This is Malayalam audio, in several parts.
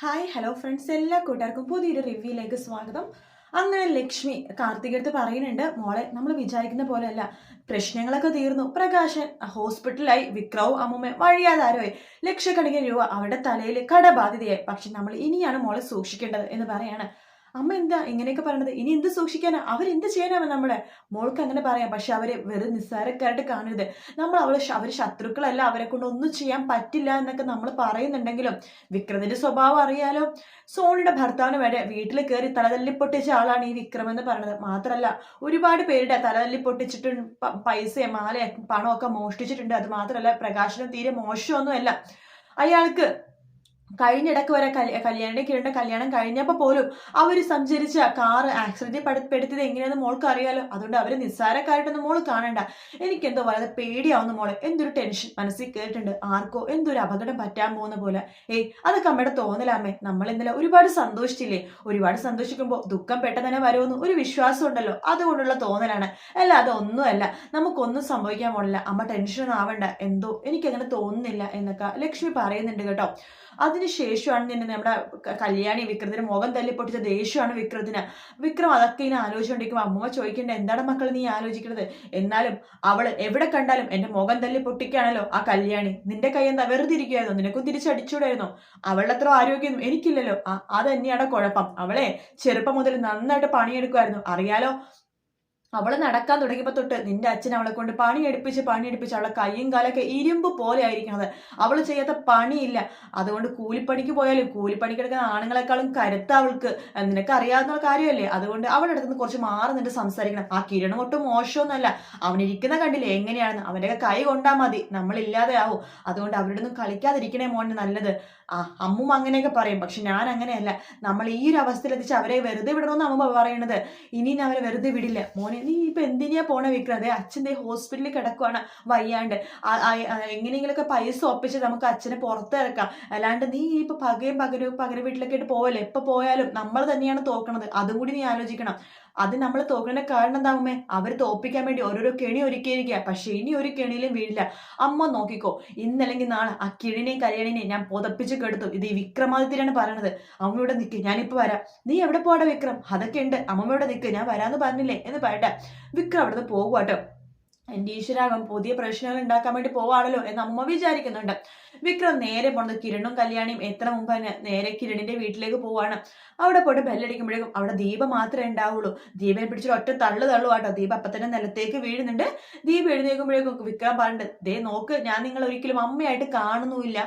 ഹായ് ഹലോ ഫ്രണ്ട്സ്, എല്ലാ കൂട്ടുകാർക്കും പുതിയൊരു റിവ്യൂയിലേക്ക് സ്വാഗതം. അങ്ങനെ ലക്ഷ്മി കാർത്തികടുത്ത് പറയുന്നുണ്ട്, മോളെ നമ്മൾ വിചാരിക്കുന്ന പോലെയല്ല, പ്രശ്നങ്ങളൊക്കെ തീർന്നു, പ്രകാശൻ ഹോസ്പിറ്റലായി, വിക്രവും അമ്മുമ്മ വഴിയാതാരമായി, ലക്ഷക്കണക്കിന് രൂപ അവരുടെ തലയിൽ കടബാധ്യതയായി. പക്ഷെ നമ്മൾ ഇനിയാണ് മോളെ സൂക്ഷിക്കേണ്ടത് എന്ന് പറയാണ്. അമ്മ എന്താ ഇങ്ങനെയൊക്കെ പറയണത്? ഇനി എന്ത് സൂക്ഷിക്കാനാ? അവരെന്ത് ചെയ്യാനാണ് നമ്മളെ? മോൾക്ക് അങ്ങനെ പറയാം, പക്ഷെ അവരെ വെറും നിസ്സാരക്കാരായിട്ട് കാണരുത്. നമ്മൾ അവര് ശത്രുക്കളല്ല, അവരെ കൊണ്ട് ഒന്നും ചെയ്യാൻ പറ്റില്ല എന്നൊക്കെ നമ്മൾ പറയുന്നുണ്ടെങ്കിലും വിക്രമിന്റെ സ്വഭാവം അറിയാലോ. സോണിയുടെ ഭർത്താവിന് വരെ വീട്ടിൽ കയറി തലതല്ലി പൊട്ടിച്ച ആളാണ് ഈ വിക്രം എന്ന് പറയുന്നത്. മാത്രല്ല, ഒരുപാട് പേരുടെ തലതല്ലി പൊട്ടിച്ചിട്ടുണ്ട്, പൈസയും മാലയും പണമൊക്കെ മോഷ്ടിച്ചിട്ടുണ്ട്. അത് മാത്രല്ല, പ്രകാശനം തീരെ മോശമൊന്നുമല്ല. അയാൾക്ക് കഴിഞ്ഞിടക്ക് വരെ കല്യാണിന്റെ കിരണിന്റെ കല്യാണം കഴിഞ്ഞപ്പോൾ പോലും അവർ സഞ്ചരിച്ച കാറ് ആക്സിഡന്റിൽ പെടുത്തിയത് എങ്ങനെയാണെന്ന് മോൾക്ക് അറിയാലോ. അതുകൊണ്ട് അവര് നിസ്സാരക്കായിട്ടൊന്നും മോള് കാണണ്ട. എനിക്കെന്തോ വളരെ പേടിയാവുന്ന മോളെ, എന്തൊരു ടെൻഷൻ മനസ്സിൽ കേട്ടിട്ടുണ്ട്. ആർക്കോ എന്തൊരു അപകടം പറ്റാൻ പോകുന്ന പോലെ. അതൊക്കെ അമ്മയുടെ തോന്നലാമ്മേ. നമ്മൾ ഇന്നലെ ഒരുപാട് സന്തോഷിച്ചില്ലേ? ഒരുപാട് സന്തോഷിക്കുമ്പോൾ ദുഃഖം പെട്ടെന്ന് തന്നെ വരുമെന്ന് ഒരു വിശ്വാസം ഉണ്ടല്ലോ, അതുകൊണ്ടുള്ള തോന്നലാണ്. അല്ല, അതൊന്നുമല്ല, നമുക്കൊന്നും സംഭവിക്കാൻ പോണില്ല. അമ്മ ടെൻഷനൊന്നും ആവണ്ട, എന്തോ എനിക്കങ്ങനെ തോന്നുന്നില്ല എന്നൊക്കെ ലക്ഷ്മി പറയുന്നുണ്ട് കേട്ടോ. അതിനുശേഷമാണ് തന്നെ നമ്മുടെ കല്യാണി വിക്രത്തിന് മുഖം തല്ലി പൊട്ടിച്ച ദേഷ്യമാണ് വിക്രത്തിന്. വിക്രം അതൊക്കെ ഇങ്ങനെ ആലോചിച്ചുകൊണ്ടിരിക്കുമ്പോൾ അമ്മ ചോദിക്കേണ്ട, എന്താണ് മക്കൾ നീ ആലോചിക്കുന്നത്? എന്നാലും അവള് എവിടെ കണ്ടാലും എന്റെ മുഖം തല്ലി പൊട്ടിക്കുകയാണല്ലോ ആ കല്യാണി. നിന്റെ കൈ എന്താ വെറുതെ ഇരിക്കുകയായിരുന്നു? നിനക്കും തിരിച്ചടിച്ചൂടായിരുന്നോ? അവളുടെ അത്ര ആരോഗ്യം എനിക്കില്ലല്ലോ. അത് തന്നെയാണ് കുഴപ്പം. അവളെ ചെറുപ്പം മുതൽ നന്നായിട്ട് പണിയെടുക്കുമായിരുന്നു, അറിയാലോ. അവള് നടക്കാൻ തുടങ്ങിയപ്പോ തൊട്ട് നിന്റെ അച്ഛൻ അവളെ കൊണ്ട് പണിയെടുപ്പിച്ച് അവളെ കൈയും കാലൊക്കെ ഇരുമ്പ് പോലെ ആയിരിക്കണത്. അവള് ചെയ്യാത്ത പണിയില്ല. അതുകൊണ്ട് കൂലിപ്പണിക്ക് പോയാലും കൂലിപ്പണിക്ക് എടുക്കുന്ന ആണുങ്ങളെക്കാളും കരുത്ത അവൾക്ക്. നിനക്ക് അറിയാവുന്ന കാര്യമല്ലേ? അതുകൊണ്ട് അവളുടെ അടുത്ത് നിന്ന് കുറച്ച് മാറി നിന്നിട്ട് സംസാരിക്കണം. ആ കിരണം ഒട്ടും മോശമൊന്നുമല്ല. അവനിരിക്കുന്ന കണ്ടില്ലേ എങ്ങനെയാണെന്ന്? അവന്റെ കൈ കൊണ്ടാ മതി, നമ്മളില്ലാതെ ആവും. അതുകൊണ്ട് അവരുടെ ഒന്നും കളിക്കാതിരിക്കണേ മോനെ നല്ലത്. അമ്മും അങ്ങനെയൊക്കെ പറയും, പക്ഷെ ഞാൻ അങ്ങനെയല്ല. നമ്മൾ ഈ ഒരു അവസ്ഥയിലെത്തിച്ച് അവരെ വെറുതെ വിടണമെന്ന് അമ്മ പറയണത്. ഇനി അവരെ വെറുതെ വിടില്ല മോനെ. നീ ഇപ്പൊ എന്തിനാ പോണ വിക്രം? അച്ഛൻ്റെ ഹോസ്പിറ്റലിൽ കിടക്കുവാണ് വയ്യാണ്ട്. എങ്ങനെയെങ്കിലൊക്കെ പൈസ ഒപ്പിച്ച് നമുക്ക് അച്ഛനെ പുറത്തിറക്കാം. അല്ലാണ്ട് നീ ഇപ്പൊ പകര വീട്ടിലൊക്കെ ആയിട്ട് പോവല്ലേ? എപ്പൊ പോയാലും നമ്മൾ തന്നെയാണ് തോക്കണത്. അതും കൂടി നീ ആലോചിക്കണം. അത് നമ്മൾ തോക്കുന്നതിന്റെ കാരണം എന്താവുമേ? അവർ തോപ്പിക്കാൻ വേണ്ടി ഓരോരോ കെണി ഒരുക്കിയിരിക്കുക. പക്ഷെ ഇനി ഒരു കെണിയിലും വീഴില്ല. അമ്മ നോക്കിക്കോ, ഇന്നല്ലെങ്കിൽ നാളെ ആ കിഴിനെയും കല്യാണിനെയും ഞാൻ പുതപ്പിച്ച് കെടുത്തു. ഇത് ഈ വിക്രമാദിത്യനാണ് പറയണത്. അമ്മയോടെ നിൽക്ക്, ഞാനിപ്പോ വരാം. നീ എവിടെ പോടാ വിക്രം? അതൊക്കെ ഉണ്ട്, അമ്മയോടെ നിൽക്ക്, ഞാൻ വരാന്ന് പറഞ്ഞില്ലേ എന്ന് പറയട്ടെ. വിക്രം അവിടുന്ന് പോകുവാട്ടോ. എന്റെ ഈശ്വരാകം പുതിയ പ്രശ്നങ്ങൾ ഉണ്ടാക്കാൻ വേണ്ടി പോവാണല്ലോ എന്ന് അമ്മ വിചാരിക്കുന്നുണ്ട്. വിക്രം നേരെ പോണത് കിരണും കല്യാണിയും എത്ര മുമ്പ് തന്നെ നേരെ കിരണിന്റെ വീട്ടിലേക്ക് പോവാണ്. അവിടെ പോയിട്ട് ബെല്ലടിക്കുമ്പോഴേക്കും അവിടെ ദീപ മാത്രമേ ഉണ്ടാവുള്ളൂ. ദീപനെ പിടിച്ചൊരു ഒറ്റ തള്ളുവാട്ടോ. ദീപ അപ്പൊ തന്നെ നിലത്തേക്ക് വീഴുന്നുണ്ട്. ദീപ എഴുന്നേൽക്കുമ്പോഴേക്കും വിക്രം പറഞ്ഞിട്ട്, ദേ നോക്ക്, ഞാൻ നിങ്ങൾ ഒരിക്കലും അമ്മയായിട്ട് കാണുന്നുമില്ല.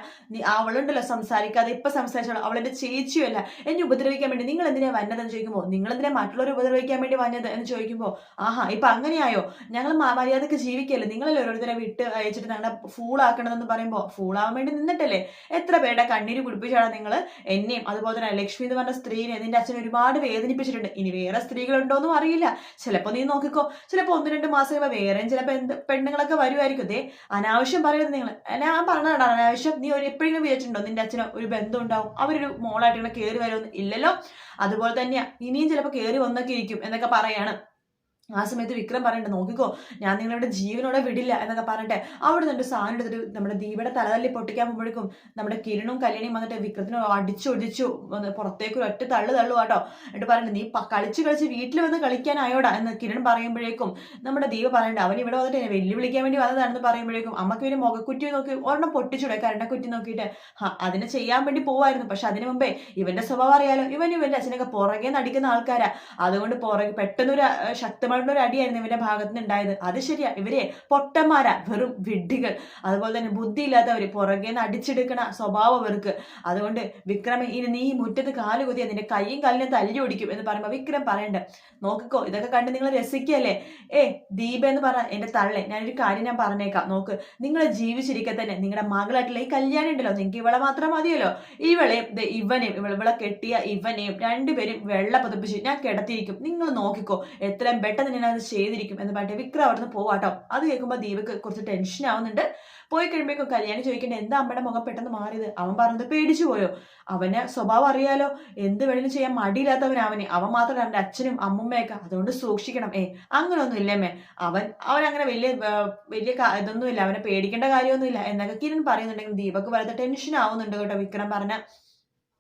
അവളുണ്ടല്ലോ സംസാരിക്കാതെ, ഇപ്പൊ സംസാരിച്ചോളൂ, അവളെന്റെ ചേച്ചിയല്ല. എന്നെ ഉപദ്രവിക്കാൻ വേണ്ടി നിങ്ങൾ എന്തിനാ വന്നതെന്ന് ചോദിക്കുമ്പോൾ, നിങ്ങൾ എന്തിനാ മറ്റുള്ളവരെ ഉപദ്രവിക്കാൻ വേണ്ടി വന്നത് എന്ന് ചോദിക്കുമ്പോൾ, ആഹാ ഇപ്പൊ അങ്ങനെയായോ? ഞങ്ങൾ മര്യാദക്ക് ജീവിക്കല്ലേ, നിങ്ങളല്ലേ ഓരോരുത്തരെ വിട്ട് അയച്ചിട്ട് ഞങ്ങളുടെ ഫൂളാക്കണതെന്ന് പറയുമ്പോൾ, ഫൂളാവാൻ വേണ്ടി നിന്നിട്ടല്ലേ? എത്ര പേരുടെ കണ്ണീര് കുടിപ്പിച്ചാണ് നിങ്ങൾ എന്നെയും അതുപോലെ തന്നെ ലക്ഷ്മി എന്ന് പറഞ്ഞ സ്ത്രീനെ നിന്റെ അച്ഛൻ ഒരുപാട് വേദനിപ്പിച്ചിട്ടുണ്ട്. ഇനി വേറെ സ്ത്രീകളുണ്ടോന്നും അറിയില്ല. ചിലപ്പോ നീ നോക്കിക്കോ, ചിലപ്പോ 1-2 മാസം കഴിയുമ്പോൾ വേറെയും ചിലപ്പോ പെണ്ണുങ്ങളൊക്കെ വരുമായിരിക്കും. ദേ അനാവശ്യം പറയരുത് നിങ്ങൾ. ഞാൻ പറഞ്ഞതാണ് അനാവശ്യം. നീ എപ്പോഴെങ്കിലും വിചാരിച്ചിട്ടുണ്ടോ നിന്റെ അച്ഛന് ഒരു ബന്ധം ഉണ്ടാവും, അവരൊരു മോളായിട്ട് ഇങ്ങനെ കയറി വരുമെന്ന്? ഇല്ലല്ലോ. അതുപോലെ തന്നെയാ ഇനിയും ചിലപ്പോൾ കയറി വന്നൊക്കെ ഇരിക്കും എന്നൊക്കെ പറയാണ്. ആ സമയത്ത് വിക്രം പറയണ്ട, നോക്കിക്കോ, ഞാൻ നിങ്ങളുടെ ജീവനോടെ വിടില്ല എന്നൊക്കെ പറഞ്ഞിട്ട് അവിടെ നിന്ന് സാധനം എടുത്തിട്ട് നമ്മുടെ ദീപയുടെ തലതല്ലി പൊട്ടിക്കാൻ പോകുമ്പോഴേക്കും നമ്മുടെ കിരണും കല്യാണിയും വന്നിട്ട് വിക്രത്തിനെ അടിച്ചൊടിച്ചു പുറത്തേക്ക് ഒരു ഒറ്റ തള്ളു കേട്ടോ. എന്നിട്ട് പറയണ്ട, നീ കളിച്ച് വീട്ടിൽ വന്ന് കളിക്കാനായോടാ എന്ന് കിരൺ പറയുമ്പോഴേക്കും നമ്മുടെ ദീപ പറയണ്ട, അവൻ ഇവിടെ വന്നിട്ട് എന്നെ വെല്ലുവിളിക്കാൻ വേണ്ടി വന്നതാണെന്ന് പറയുമ്പോഴേക്കും അമ്മക്ക് ഇവന് മുഖക്കുറ്റി നോക്കി ഒരെണ്ണം പൊട്ടിച്ചൂടെ, കരണക്കുറ്റി നോക്കിയിട്ട്. അതിനെ ചെയ്യാൻ വേണ്ടി പോവായിരുന്നു. പക്ഷെ അതിനു മുമ്പേ ഇവന്റെ സ്വഭാവം അറിയാലോ, ഇവന്റെ അച്ഛനൊക്കെ പുറകെ നടിക്കുന്ന ആൾക്കാരാ. അതുകൊണ്ട് പെട്ടെന്നൊരു ശക്തമായ ഒരു അടിയായിരുന്നു ഇവന്റെ ഭാഗത്ത് നിന്ന് ഉണ്ടായത്. അത് ശരിയാ, ഇവരെ പൊട്ടന്മാരാ, വെറും വിഡ്ഢികൾ. അതുപോലെ തന്നെ ബുദ്ധിയില്ലാത്തവര്, പുറകേന്ന് അടിച്ചെടുക്കണ സ്വഭാവം അവർക്ക്. അതുകൊണ്ട് വിക്രമേ, ഇനി നീ മുറ്റത്ത് കാലുകുതിയാ നിന്റെ കൈയും കാലിനെ തല്ലി ഓടിക്കും എന്ന് പറയുമ്പോ വിക്രം പറയണ്ട, നോക്കിക്കോ, ഇതൊക്കെ കണ്ട് നിങ്ങൾ രസിക്കല്ലേ? ദീപ എന്ന് പറഞ്ഞ എന്റെ തള്ളെ, ഞാനൊരു കാര്യം ഞാൻ പറഞ്ഞേക്കാം. നോക്ക്, നിങ്ങൾ ജീവിച്ചിരിക്കെ തന്നെ നിങ്ങളുടെ മകളായിട്ടുള്ള ഈ കല്യാണം ഉണ്ടല്ലോ, നിങ്ങൾക്ക് ഇവളെ മാത്രം മതിയല്ലോ. ഇവനെയും ഇവളെ കെട്ടിയ ഇവനെയും രണ്ടുപേരും വെള്ള പതിപ്പിച്ച് ഞാൻ കിടത്തിയിരിക്കും. നിങ്ങൾ നോക്കിക്കോ, എത്രയും പെട്ടെന്ന് ഞാൻ അത് ചെയ്തിരിക്കും എന്ന് പറഞ്ഞിട്ട് വിക്രം അവിടുന്ന് പോവാട്ടോ. അത് കേൾക്കുമ്പോൾ ദീപക്ക് കുറച്ച് ടെൻഷൻ ആവുന്നുണ്ട്. പോയി കഴിയുമ്പോഴേക്കും കല്യാണി ചോദിക്കേണ്ട, എന്താ അമ്മയുടെ മുഖം പെട്ടെന്ന് മാറിയത്? അവൻ പറഞ്ഞത് പേടിച്ചു പോയോ? അവന് സ്വഭാവം അറിയാലോ, എന്ത് വേണമെങ്കിലും ചെയ്യാൻ മടിയില്ലാത്തവൻ അവൻ മാത്രമല്ല അവന്റെ അച്ഛനും അമ്മുമ്മയൊക്കെ. അതുകൊണ്ട് സൂക്ഷിക്കണം. അങ്ങനെയൊന്നും ഇല്ലമ്മേ. അവൻ അങ്ങനെ വലിയ ഇതൊന്നുമില്ല, അവനെ പേടിക്കേണ്ട കാര്യമൊന്നുമില്ല എന്നൊക്കെ കിരൺ പറയുന്നുണ്ടെങ്കിൽ ദീപക്ക് വളരെ ടെൻഷൻ ആവുന്നുണ്ട് കേട്ടോ വിക്രം പറഞ്ഞ.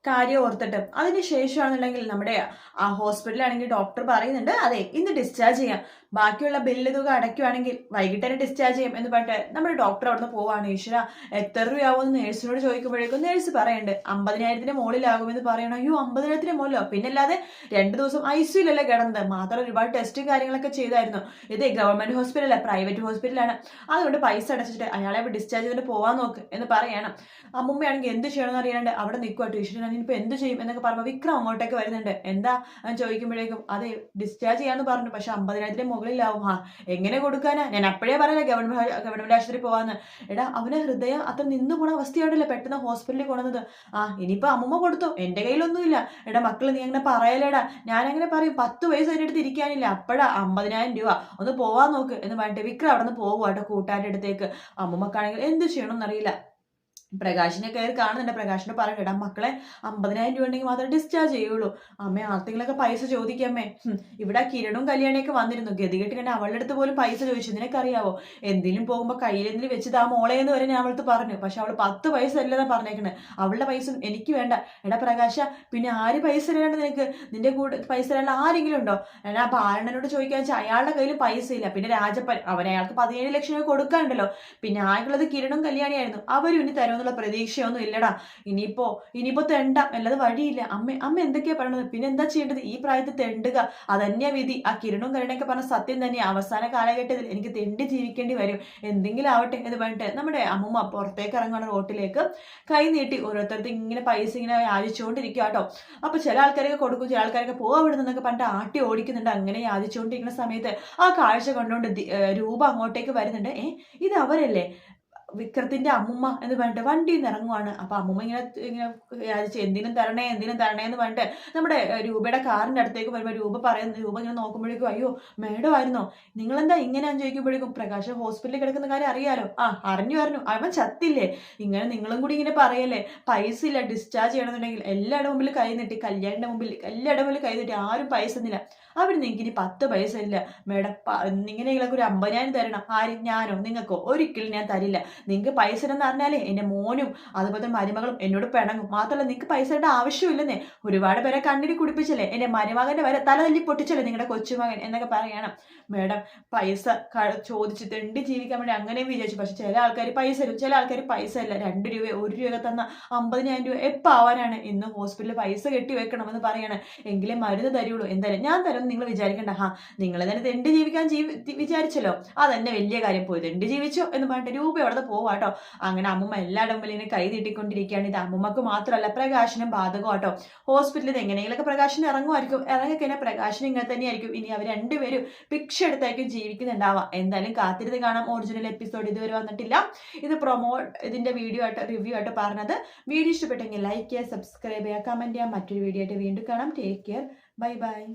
കാര്യം ഓർത്തിട്ട് അതിനുശേഷമാണെന്നുണ്ടെങ്കിൽ നമ്മുടെ ആ ഹോസ്പിറ്റലാണെങ്കിൽ ഡോക്ടർ പറയുന്നുണ്ട് അതെ ഇന്ന് ഡിസ്ചാർജ് ചെയ്യാം, ബാക്കിയുള്ള ബില്ല് തുക അടയ്ക്കുവാണെങ്കിൽ വൈകിട്ട് തന്നെ ഡിസ്ചാർജ് ചെയ്യും എന്ന് പറഞ്ഞിട്ട് നമ്മുടെ ഡോക്ടർ അവിടുന്ന് പോവാണ്. ഈശ്വര എത്ര രൂപയാവുമെന്ന് നേഴ്സിനോട് ചോദിക്കുമ്പോഴേക്കും നേഴ്സ് പറയുന്നുണ്ട് 50,000 മുകളിലാകുമെന്ന് പറയണം. അയ്യോ 50,000 മുകളിലോ? പിന്നല്ലാതെ 2 ദിവസം ഐസിയുലല്ലേ കിടന്നത്, മാത്രം ഒരുപാട് ടെസ്റ്റും കാര്യങ്ങളൊക്കെ ചെയ്തായിരുന്നു. ഇത് ഗവൺമെന്റ് ഹോസ്പിറ്റലല്ല, പ്രൈവറ്റ് ഹോസ്പിറ്റലാണ്, അതുകൊണ്ട് പൈസ അടച്ചിട്ട് അയാളെ ഡിസ്ചാർജ് ചെയ്തിട്ട് പോവാൻ നോക്ക് എന്ന് പറയണം. അമ്മുമ്മയാണെങ്കിൽ എന്ത് ചെയ്യണമെന്ന് അറിയാണ്ട് അവിടെ നിൽക്കുവാട്ടോ. ഈശ്വരൻ ഇനിയിപ്പോൾ എന്ത് ചെയ്യും എന്നൊക്കെ പറയുമ്പോൾ വിക്രം അങ്ങോട്ടേക്ക് വരുന്നുണ്ട്. എന്താ ചോദിക്കുമ്പോഴേക്കും അതെ ഡിസ്ചാർജ് ചെയ്യാന്ന് പറഞ്ഞു, പക്ഷെ 50,000 മുകളിലാവും. എങ്ങനെ കൊടുക്കാനാ? ഞാൻ അപ്പോഴേ പറയല ഗവൺമെന്റ് ആശുപത്രി പോവാന്ന്. എടാ അവന് ഹൃദയം അത്ര നിന്നു പോണ അവസ്ഥയാണല്ലോ പെട്ടെന്ന് ഹോസ്പിറ്റലിൽ കൊണ്ടുവന്നത്. ഇനിയിപ്പോ അമ്മമ്മ കൊടുത്തോ, എന്റെ കയ്യിലൊന്നുമില്ല. എടാ മക്കള് നീ അങ്ങനെ പറയലേടാ, ഞാനങ്ങനെ പറയും 10 വയസ്സ് അതിൻ്റെ അടുത്ത് ഇരിക്കാനില്ല, അപ്പഴാ 50,000 രൂപ, ഒന്ന് പോവാൻ നോക്ക് എന്ന് പറഞ്ഞിട്ട് വിക്രം അവിടെ നിന്ന് പോകുവാട്ടോ കൂട്ടുകാരുടെ അടുത്തേക്ക്. അമ്മമ്മക്കാണെങ്കിൽ എന്ത് ചെയ്യണമെന്ന് അറിയില്ല. പ്രകാശിനെ കയറി കാണുന്നുണ്ട്. പ്രകാശിനെ പറയണ്ട മക്കളെ 50,000 രൂപ ഉണ്ടെങ്കിൽ മാത്രമേ ഡിസ്ചാർജ് ചെയ്യുള്ളൂ. അമ്മ ആർക്കെങ്കിലൊക്കെ പൈസ ചോദിക്കാമേ. ഇവിടെ കിരണും കല്യാണിയൊക്കെ വന്നിരുന്നു, ഗതികെട്ട് കണ്ട അവളുടെ അടുത്ത് പോലും പൈസ ചോദിച്ചു. നിനക്കറിയാവോ എന്തെങ്കിലും പോകുമ്പോൾ കയ്യിലെന്തെങ്കിലും വെച്ചത് ആ മോളേന്ന് വരെ ഞാൻ അവൾക്ക് പറഞ്ഞു, പക്ഷെ അവൾ 10 പൈസ അല്ലെന്നാ പറഞ്ഞേക്കണേ. അവളുടെ പൈസ എനിക്ക് വേണ്ട. എടാ പ്രകാശ പിന്നെ ആര് പൈസ തരാണ്ട് നിനക്ക്? നിന്റെ കൂടെ പൈസ തരാണ്ട് ആരെങ്കിലും ഉണ്ടോ? ഞാൻ ആ ബാലനോട് ചോദിക്കാൻ വെച്ചാൽ അയാളുടെ കയ്യിൽ പൈസ ഇല്ല. പിന്നെ രാജപ്പൻ അയാൾക്ക് 17 ലക്ഷം രൂപ കൊടുക്കാനുണ്ടല്ലോ. പിന്നെ ആയിട്ടുള്ളത് കിരണും കല്യാണിയായിരുന്നു, അവരും ഇനി തരുമെന്നുള്ള പ്രതീക്ഷയൊന്നും ഇല്ലടാ. ഇനിയിപ്പോ തെണ്ടാം, അല്ലാതെ വഴിയില്ല. അമ്മ എന്തൊക്കെയാ പറയണത്? പിന്നെ എന്താ ചെയ്യേണ്ടത്? ഈ പ്രായത്തിൽ തെണ്ടുക അതന്യ വിധി. ആ കിരണും കരുണയൊക്കെ പറഞ്ഞ സത്യം തന്നെ. അവസാന കാലഘട്ടത്തിൽ എനിക്ക് തെണ്ടി ജീവിക്കേണ്ടി വരും, എന്തെങ്കിലും ആവട്ടെ എന്ന് പറഞ്ഞിട്ട് നമ്മുടെ അമ്മൂമ്മ പുറത്തേക്ക് ഇറങ്ങുന്ന റോട്ടിലേക്ക് കൈ നീട്ടി ഓരോരുത്തർക്ക് ഇങ്ങനെ പൈസ ഇങ്ങനെ യാചിച്ചുകൊണ്ടിരിക്കുക കേട്ടോ. അപ്പൊ ചില ആൾക്കാരൊക്കെ കൊടുക്കും, ചില ആൾക്കാരൊക്കെ പോവാ വിടുന്നൊക്കെ പറഞ്ഞിട്ട് ആട്ടി ഓടിക്കുന്നുണ്ട്. അങ്ങനെ യാചിച്ചുകൊണ്ടിരിക്കുന്ന സമയത്ത് ആ കാഴ്ച കണ്ടുകൊണ്ട് രൂപ അങ്ങോട്ടേക്ക് വരുന്നുണ്ട്. ഇത് അവരല്ലേ വിക്രത്തിന്റെ അമ്മുമ്മ എന്ന് പറഞ്ഞിട്ട് വണ്ടിയിൽ നിന്ന് ഇറങ്ങുവാണ്. അപ്പൊ അമ്മുമ്മ ഇങ്ങനെ ഇങ്ങനെ വിചാരിച്ചു എന്തിനും തരണേ എന്ന് പറഞ്ഞിട്ട് നമ്മുടെ രൂപയുടെ കാറിന്റെ അടുത്തേക്ക് വരുമ്പോൾ രൂപ ഇങ്ങനെ നോക്കുമ്പോഴേക്കും അയ്യോ മേഡം ആയിരുന്നോ, നിങ്ങളെന്താ ഇങ്ങനെയാന്ന് ചോദിക്കുമ്പോഴേക്കും പ്രകാശ് ഹോസ്പിറ്റലിൽ കിടക്കുന്ന കാര്യം അറിയാലോ. അറിഞ്ഞു അവൻ ചത്തില്ലേ? ഇങ്ങനെ നിങ്ങളും കൂടി ഇങ്ങനെ പറയല്ലേ, പൈസ ഇല്ല ഡിസ്ചാർജ് ചെയ്യണമെന്നുണ്ടെങ്കിൽ എല്ലാവരുടെ മുമ്പിൽ കൈ നീട്ടി, കല്യാണിന്റെ മുമ്പിൽ എല്ലാവരുടെ മുമ്പിൽ കൈ നീട്ടി, ആരും പൈസ തന്നില്ല. അവിടെ നിങ്ങൾക്ക് ഇനി 10 പൈസ ഇല്ല മേഡം, ഇങ്ങനെയുള്ളൊക്കെ ഒരു 50,000 തരണം. ആരും ഞാനോ നിങ്ങൾക്കോ ഒരിക്കലും ഞാൻ തരില്ല. നിങ്ങൾക്ക് പൈസ എന്ന് പറഞ്ഞാലേ എൻ്റെ മോനും അതുപോലെ മരുമകളും എന്നോട് പിണങ്ങും. മാത്രമല്ല നിങ്ങൾക്ക് പൈസ ഇടേണ്ട ആവശ്യമില്ലെന്നേ, ഒരുപാട് പേരെ കണ്ണിന് കുടിപ്പിച്ചല്ലേ, എൻ്റെ മരുമകന്റെ വരെ തല തല്ലി പൊട്ടിച്ചല്ലേ നിങ്ങളുടെ കൊച്ചുമകൻ എന്നൊക്കെ പറയണം. മേഡം പൈസ ചോദിച്ച് തെണ്ടി ജീവിക്കാൻ വേണ്ടി അങ്ങനെയും വിചാരിച്ചു, പക്ഷെ ചില ആൾക്കാർ പൈസ തരും, ചില ആൾക്കാർ പൈസ ഇല്ല. 2 രൂപ 1 രൂപ തന്ന 50,000 രൂപ എപ്പോൾ ആവാനാണ്? ഇന്ന് ഹോസ്പിറ്റലിൽ പൈസ കെട്ടി വെക്കണമെന്ന് പറയണം, എങ്കിലേ മരുന്ന് തരുള്ളൂ. എന്തായാലും ഞാൻ തരുമെന്ന് നിങ്ങൾ വിചാരിക്കണ്ട. നിങ്ങൾ തന്നെ തെണ്ടി ജീവിക്കാൻ വിചാരിച്ചല്ലോ, അതന്നെ വലിയ കാര്യം, പോയി തെണ്ടി ജീവിച്ചോ എന്ന് പറഞ്ഞിട്ട് രൂപ അവിടെ പോവാട്ടോ. അങ്ങനെ അമ്മുമ്മ എല്ലാവരുടെ മുമ്പിൽ ഇങ്ങനെ കൈ നീട്ടിക്കൊണ്ടിരിക്കുകയാണ്. ഇത് അമ്മുമ്മക്ക് മാത്രമല്ല പ്രകാശിനും ബാധകമാട്ടോ. ഹോസ്പിറ്റലിൽ എങ്ങനെയെങ്കിലൊക്കെ പ്രകാശിന് ഇറങ്ങിക്കഴിഞ്ഞാൽ പ്രകാശിന് ഇങ്ങനെ തന്നെയായിരിക്കും. ഇനി അവർ രണ്ടുപേരും ഭിക്ഷ എടുത്തായിരിക്കും ജീവിക്കുന്നുണ്ടാവാം. എന്തായാലും കാത്തിരുന്ന് കാണാം. ഒറിജിനൽ എപ്പിസോഡ് ഇതുവരെ വന്നിട്ടില്ല. ഇത് ഇതിന്റെ വീഡിയോ ആയിട്ട് റിവ്യൂ ആയിട്ട് പറഞ്ഞത്. വീഡിയോ ഇഷ്ടപ്പെട്ടെങ്കിൽ ലൈക്ക് ചെയ്യുക, സബ്സ്ക്രൈബ് ചെയ്യുക, കമന്റ് ചെയ്യുക. മറ്റൊരു വീഡിയോ ആയിട്ട് വീണ്ടും കാണാം. Take care, bye bye.